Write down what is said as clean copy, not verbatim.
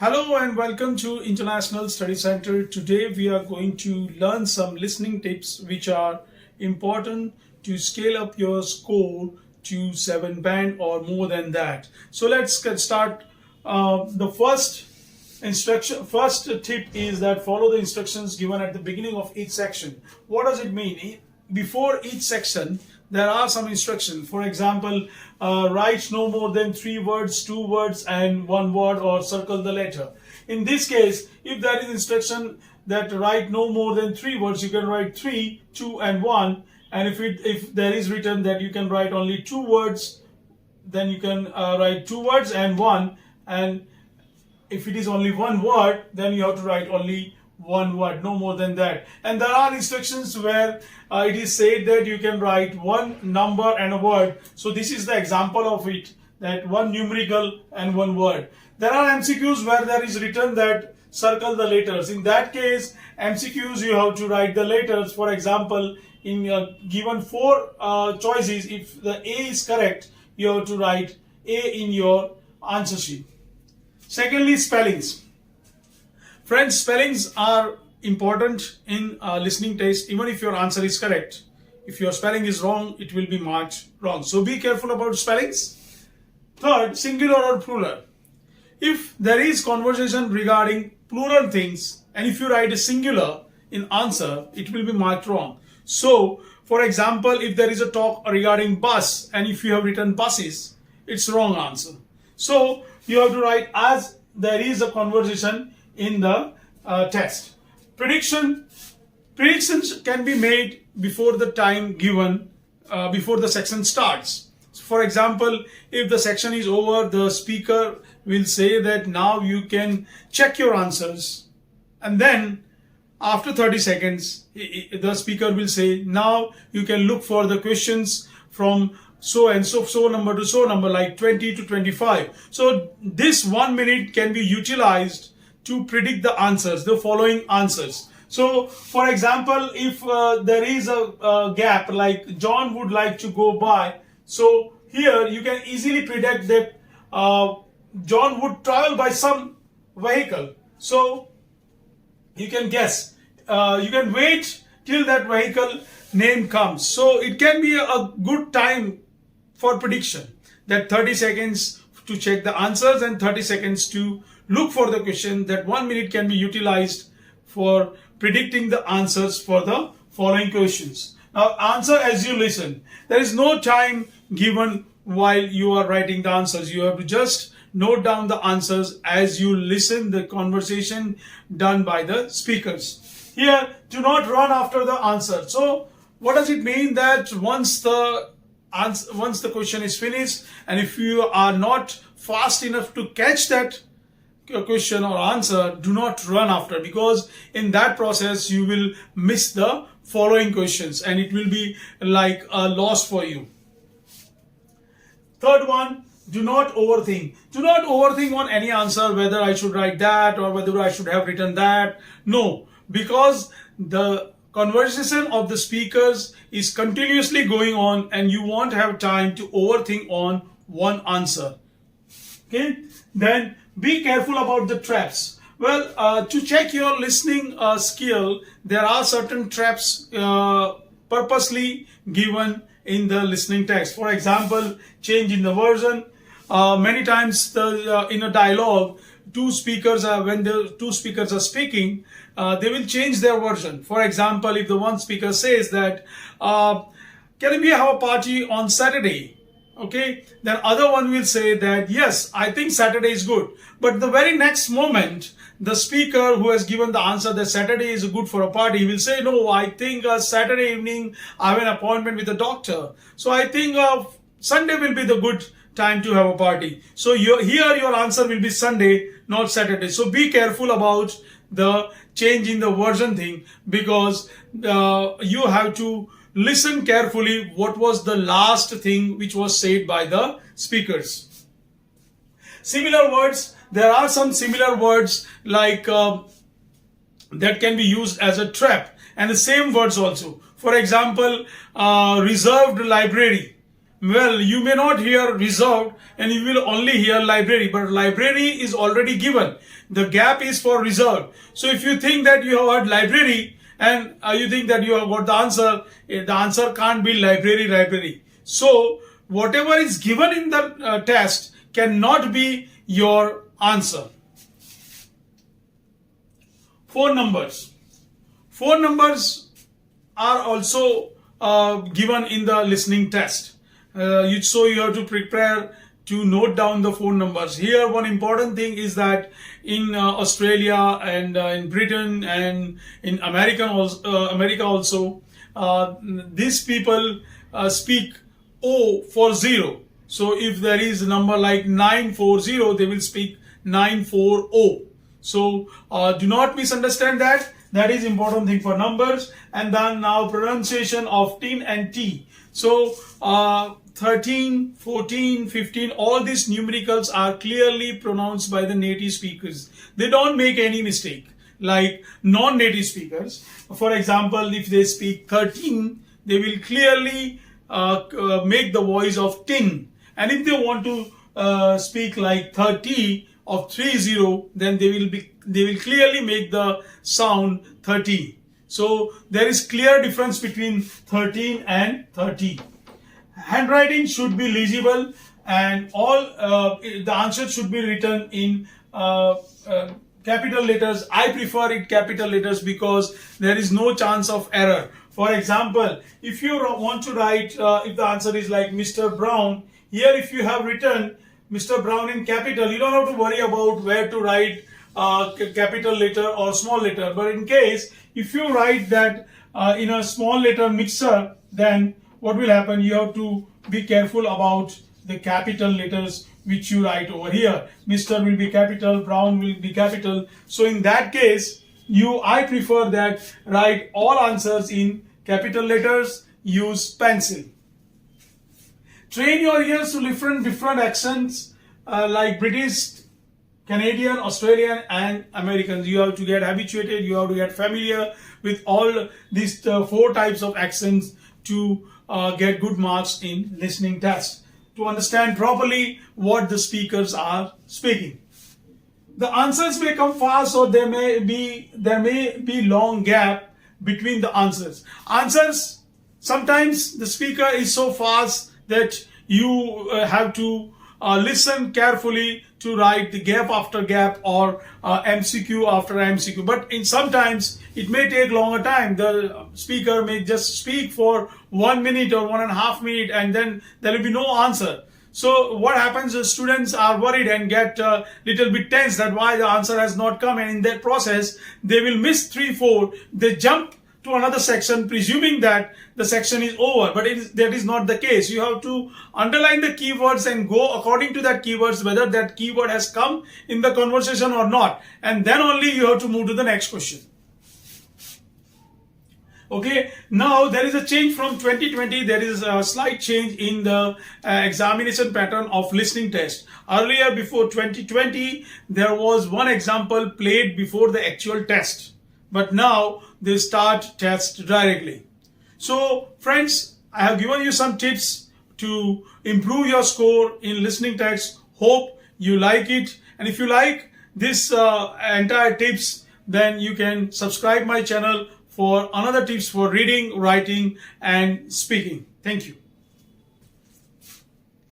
Hello and welcome to International Study Center. Today we are going to learn some listening tips which are important to scale up your score to 7 band or more than that. So let's get start. The first tip is that follow the instructions given at the beginning of each section. What does it mean? Before each section, there are some instructions. For example, write no more than 3 words, 2 words, and 1 word, or circle the letter. In this case, if there is instruction that write no more than 3 words, you can write 3, 2, and 1. And if there is written that you can write only 2 words, then you can write 2 words and 1. And if it is only 1 word, then you have to write only 1 word, no more than that. And there are instructions where it is said that you can write 1 number and a word. So this is the example of it, that 1 numerical and 1 word. There are MCQs where there is written that circle the letters. In that case, MCQs you have to write the letters. For example, in given 4 choices, if the A is correct, you have to write A in your answer sheet. Secondly, spellings. Friends, spellings are important in listening test. Even if your answer is correct, if your spelling is wrong, it will be marked wrong. So be careful about spellings. Third, singular or plural. If there is conversation regarding plural things, and if you write a singular in answer, it will be marked wrong. So, for example, if there is a talk regarding bus, and if you have written buses, it's wrong answer. So, you have to write as there is a conversation in the test. Predictions can be made before the time given, before the section starts. So for example, if the section is over, the speaker will say that now you can check your answers, and then after 30 seconds the speaker will say now you can look for the questions from so and so number to so number, like 20 to 25. So this 1 minute can be utilized to predict the answers, the following answers. So, for example, if there is a gap, like John would like to go by, so here you can easily predict that John would travel by some vehicle. So, you can guess. You can wait till that vehicle name comes. So, it can be a good time for prediction, that 30 seconds to check the answers and 30 seconds to look for the question. That 1 minute can be utilized for predicting the answers for the following questions. Now answer as you listen. There is no time given while you are writing the answers. You have to just note down the answers as you listen the conversation done by the speakers. Here, do not run after the answer. So what does it mean? That once the question is finished, and if you are not fast enough to catch that question or answer, do not run after, because in that process you will miss the following questions and it will be like a loss for you. Third one, do not overthink. Do not overthink on any answer, whether I should write that or whether I should have written that. No, because the conversation of the speakers is continuously going on and you won't have time to overthink on one answer. Okay, then be careful about the traps. Well, to check your listening skill, there are certain traps purposely given in the listening text. For example, change in the version. Many times in a dialogue, when the two speakers are speaking, they will change their version. For example, if the one speaker says that, can we have a party on Saturday? Okay, then other one will say that, yes, I think Saturday is good. But the very next moment, the speaker who has given the answer that Saturday is good for a party will say, no, I think Saturday evening I have an appointment with the doctor. So I think Sunday will be the good time to have a party. So here your answer will be Sunday, not Saturday. So be careful about the change in the version thing, because you have to listen carefully what was the last thing which was said by the speakers. Similar words, there are some similar words like that can be used as a trap, and the same words also. For example, reserved library. Well, you may not hear reserved and you will only hear library, but library is already given. The gap is for reserved. So if you think that you have heard library and you think that you have got the answer can't be library. So whatever is given in the test cannot be your answer. Phone numbers. Phone numbers are also given in the listening test. So you have to prepare to note down the phone numbers. Here one important thing is that in Australia and in Britain and in America also, these people speak O for 0. So if there is a number like 940, they will speak 940. So do not misunderstand that. That is important thing for numbers. And then now pronunciation of tin and T. So 13, 14, 15, all these numericals are clearly pronounced by the native speakers. They don't make any mistake like non-native speakers. For example, if they speak 13, they will clearly make the voice of tin. And if they want to speak like 30 of 30, then they will clearly make the sound 30. So there is clear difference between 13 and 30. Handwriting should be legible, and all the answers should be written in capital letters. I prefer it capital letters because there is no chance of error. For example, if you want to write, if the answer is like Mr. Brown, here if you have written Mr. Brown in capital, you don't have to worry about where to write capital letter or small letter. But in case if you write that in a small letter mixer, then what will happen? You have to be careful about the capital letters which you write over here. Mr. will be capital, Brown will be capital. So in that case, I prefer that write all answers in capital letters, use pencil. Train your ears to different accents like British, Canadian, Australian and Americans. You have to get habituated, you have to get familiar with all these 4 types of accents to get good marks in listening test, to understand properly what the speakers are speaking. The answers may come fast, or there may be long gap between the answers. Answers, sometimes the speaker is so fast that you have to listen carefully to write the gap after gap or MCQ after MCQ. But sometimes it may take longer time. The speaker may just speak for 1 minute or 1.5 minutes, and then there will be no answer. So what happens is students are worried and get a little bit tense that why the answer has not come, and in that process they will miss 3, 4. They jump to another section presuming that the section is over, but that is not the case. You have to underline the keywords and go according to that keywords, whether that keyword has come in the conversation or not, and then only you have to move to the next question. Okay, now there is a change from 2020. There is a slight change in the examination pattern of listening test. Earlier, before 2020, there was one example played before the actual test, but now they start test directly. So friends, I have given you some tips to improve your score in listening test. Hope you like it, and if you like this entire tips, then you can subscribe my channel for another tips for reading, writing and speaking. Thank you.